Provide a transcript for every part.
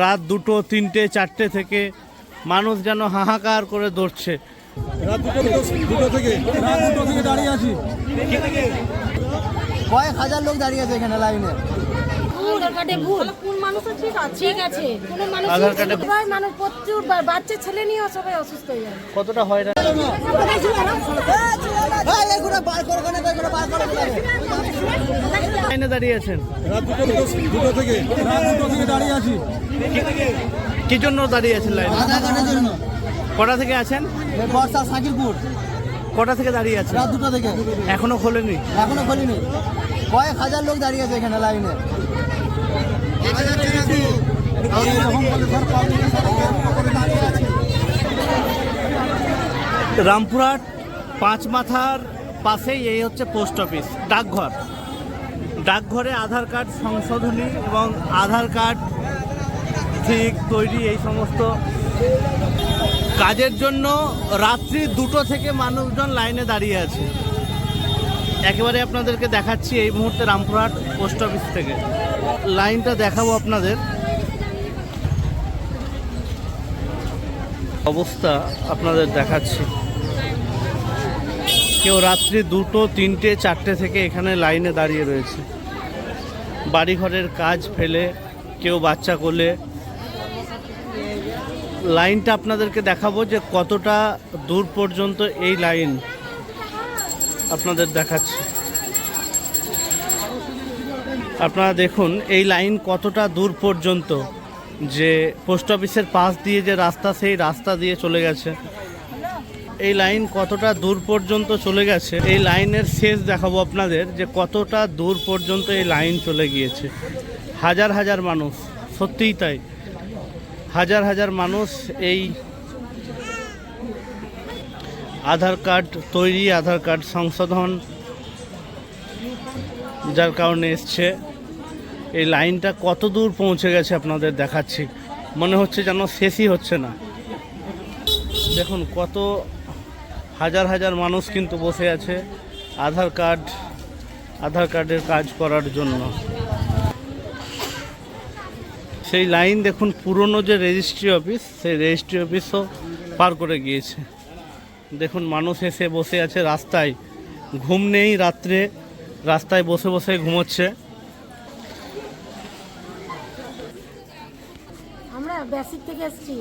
রাত 2টো 3টে 4টে থেকে মানুষ যেন হাহাকার করে দৌড়ছে। রাত দুটো থেকে দাঁড়িয়ে আছি। কয়েক হাজার লোক দাঁড়িয়ে আছে এখানে লাইনে। আধার কার্ডে ভুল, কোন মানুষ ঠিক আছে, কোন মানুষ আধার কার্ডে সবাই মানুষ প্রচুর বাচ্চা ছেলে নিয়ে সবাই অসুস্থ হয়ে যায়। কতটা হয়রানি লাইনে দাঁড়িয়ে আছেন? রাত দুটো থেকে দাঁড়িয়ে আছি। কি জন্য দাঁড়িয়ে আছেন লাইনে? আধার কার্ডের জন্য। কটা থেকে আছেন? বর্ষা সাকিরপুর। কটা থেকে দাঁড়িয়ে আছেন? রাত 2টা থেকে। এখনো খোলেনি? এখনো খোলেনি। কয়েক হাজার লোক দাঁড়িয়ে আছে এখানে লাইনে। রামপুরহাট 5 মাথার পাশেই এই হচ্ছে পোস্ট অফিস, ডাকঘর। ডাকঘরে আধার কার্ড সংশোধনী এবং আধার কার্ড ঠিক তৈরি এই সমস্ত কাজের জন্য রাত্রি 2টো থেকে মানুষজন লাইনে দাঁড়িয়ে আছে। একেবারে আপনাদেরকে দেখাচ্ছি এই মুহূর্তে রামপুরহাট পোস্ট অফিস থেকে লাইনটা দেখাবো আপনাদের। অবস্থা আপনাদের দেখাচ্ছি। কেউ রাত্রি 2টো 3টে 4টে থেকে এখানে লাইনে দাঁড়িয়ে রয়েছে, বাড়িঘরের কাজ ফেলে, কেউ বাচ্চা কোলে। লাইনটা আপনাদেরকে দেখাবো যে কতটা দূর পর্যন্ত এই লাইন আপনাদের দেখাচ্ছি। আপনারা দেখুন এই লাইন কতটা দূর পর্যন্ত, যে পোস্ট অফিসের পাশ দিয়ে যে রাস্তা সেই রাস্তা দিয়ে চলে গেছে। এই লাইন কতটা দূর পর্যন্ত চলে গেছে, এই লাইনের শেষ দেখাবো আপনাদের যে কতটা দূর পর্যন্ত এই লাইন চলে গিয়েছে। হাজার হাজার মানুষ, সত্যিই তাই, হাজার হাজার মানুষ এই আধার কার্ড তৈরি, আধার কার্ড সংশোধন যার কারণে এসছে। এই লাইনটা কত দূর পৌঁছে গেছে আপনাদের দেখাচ্ছি, মনে হচ্ছে যেন শেষই হচ্ছে না। দেখুন কত হাজার হাজার মানুষ কিন্তু বসে আছে আধার কার্ডের কাজ করার জন্য। সেই লাইন দেখুন, পুরনো যে রেজিস্ট্রি অফিস, সেই রেজিস্ট্রি অফিসও পার করে গিয়েছে। দেখুন মানুষ এসে বসে আছে রাস্তায়, ঘুম নেই রাত্রে, রাস্তায় বসে বসে ঘুমোচ্ছে। আমরা বেসিক থেকে এসেছি।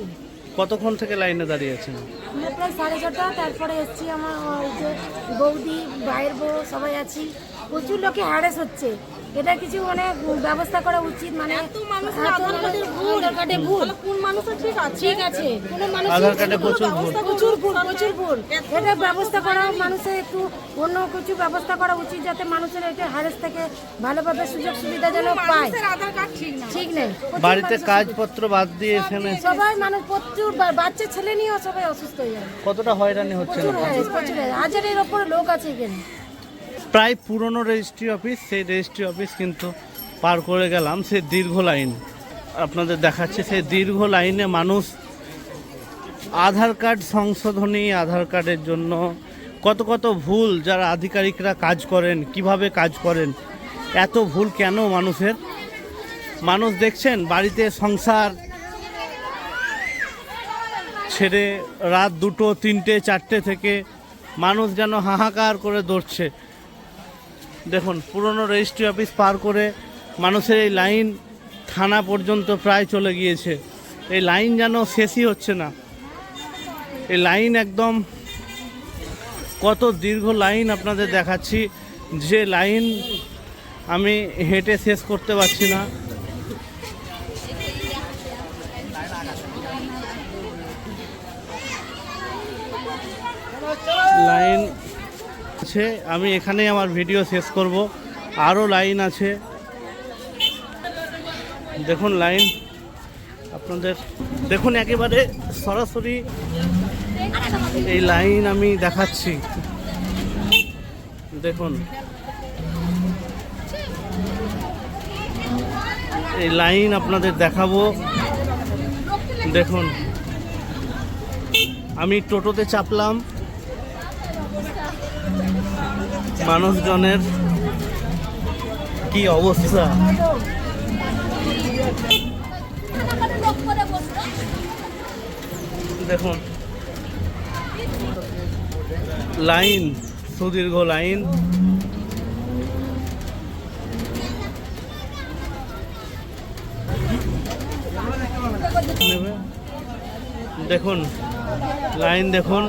কতক্ষণ থেকে লাইনে দাঁড়িয়ে আছেন? আমরা প্রায় 6:30, তারপরে এসেছি। আমার ওই যে বৌদি, ভাইয়ের বউ সবাই আছি। প্রচুর লোকে হ্যারাস হচ্ছে, এটা কিছু মানে ব্যবস্থা করা উচিত। মানে আধার কার্ডে ভুল, কোন মানুষ ঠিক আছে, কোন মানুষ আধার কার্ডে প্রচুর ভুল। এটা ব্যবস্থা করা, মানুষের একটু অন্য কিছু ব্যবস্থা করা উচিত, যাতে মানুষের এটা হ্যারাস থেকে ভালোভাবে সুযোগ সুবিধা যেন পায়। ঠিক নেই, বাড়িতে কাজপত্র বাদ দিয়ে এখানে সবাই মানুষ প্রচুর বাচ্চা ছেলে নিয়ে সবাই অসুস্থ হয়ে যায়। কতটা হয়রানি হচ্ছে না? প্রচুর হাজারের ওপরে লোক আছে এখানে। প্রায় পুরনো রেজিস্ট্রি অফিস, সেই রেজিস্ট্রি অফিস কিন্তু পার করে গেলাম। সেই দীর্ঘ লাইন আপনাদের দেখাচ্ছে, সেই দীর্ঘ লাইনে মানুষ আধার কার্ড সংশোধনী, আধার কার্ডের জন্য কত কত ভুল, যারা আধিকারিকরা কাজ করেন, কিভাবে কাজ করেন, এত ভুল কেন মানুষের? মানুষ দেখছেন বাড়িতে সংসার ছেড়ে রাত 2টো 3টে 4টে থেকে মানুষ যেন হাহাকার করে দৌড়ছে। দেখুন পুরনো রেজিস্ট্রি অফিস পার করে মানুষের এই লাইন থানা পর্যন্ত প্রায় চলে গিয়েছে। এই লাইন যেন শেষই হচ্ছে না। এই লাইন একদম কত দীর্ঘ লাইন আপনাদের দেখাচ্ছি, যে লাইন আমি হেঁটে শেষ করতে পারছি না। লাইন আছে, আমি এখানেই আমার ভিডিও শেষ করব। আরও লাইন আছে, দেখুন লাইন আপনাদের দেখুন, একেবারে সরাসরি এই লাইন আমি দেখাচ্ছি। দেখুন এই লাইন আপনাদের দেখাবো। দেখুন আমি টোটোতে চাপলাম, মানুষজনের কি অবস্থা। দেখুন লাইন, সুদীর্ঘ লাইন। দেখুন লাইন দেখুন।